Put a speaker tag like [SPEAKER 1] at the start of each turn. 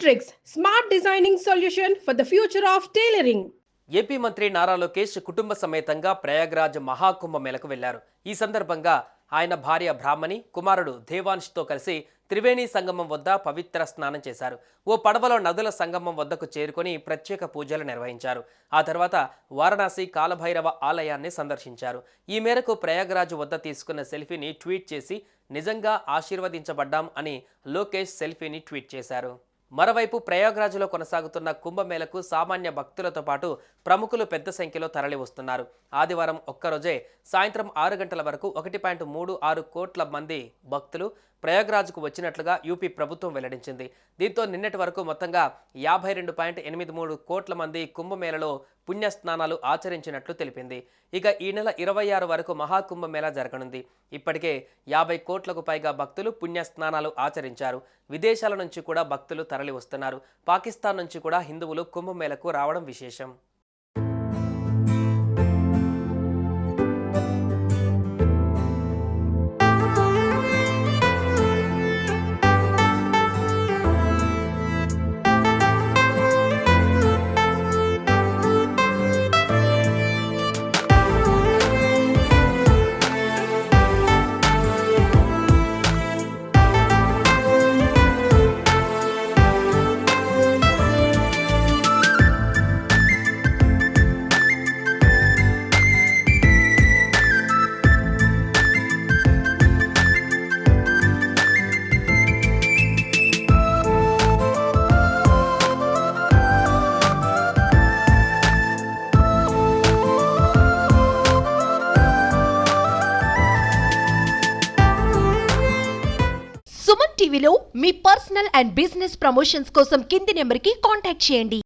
[SPEAKER 1] Metrics, smart designing solution for the future of tailoring.
[SPEAKER 2] AP మంత్రి నారా లోకేష్ కుటుంబ సమేతంగా ప్రయాగ్రాజ్ మహాకుంభ మేళకు వెళ్లారు. ఈ సందర్భంగా ఆయన భార్య బ్రాహ్మణి, కుమారుడు దేవాంష్తో కలిసి త్రివేణి సంగమం వద్ద పవిత్ర స్నానం చేశారు. ఓ పడవలో నదుల సంగమం వద్దకు చేరుకొని ప్రత్యేక పూజలు నిర్వహించారు. ఆ తర్వాత వారణాసి కాలభైరవ ఆలయాన్ని సందర్శించారు. ఈ మేరకు ప్రయాగ్రాజ్ వద్ద తీసుకున్న సెల్ఫీని ట్వీట్ చేసి నిజంగా ఆశీర్వదించబడ్డాం అని లోకేష్ సెల్ఫీని ట్వీట్ చేశారు. మరోవైపు ప్రయాగ్రాజ్లో కొనసాగుతున్న కుంభమేళకు సామాన్య భక్తులతో పాటు ప్రముఖులు పెద్ద సంఖ్యలో తరలి వస్తున్నారు. ఆదివారం ఒక్కరోజే సాయంత్రం 6 గంటల వరకు 1.36 కోట్ల మంది భక్తులు ప్రయాగ్రాజ్కు వచ్చినట్లుగా యూపీ ప్రభుత్వం వెల్లడించింది. దీంతో నిన్నటి వరకు మొత్తంగా 52.83 కోట్ల మంది కుంభమేళలో పుణ్యస్నానాలు ఆచరించినట్లు తెలిపింది. ఇక ఈ నెల 26 వరకు మహాకుంభమేళ జరగనుంది. ఇప్పటికే 50 కోట్లకు పైగా భక్తులు పుణ్యస్నానాలు ఆచరించారు. విదేశాల నుంచి కూడా భక్తులు తరలి వస్తున్నారు. పాకిస్తాన్ నుంచి కూడా హిందువులు కుంభమేళకు రావడం విశేషం.
[SPEAKER 3] సుమన్ టీవీలో మీ పర్సనల్ అండ్ బిజినెస్ ప్రమోషన్స్ కోసం కింది నెంబర్కి కాంటాక్ట్ చేయండి.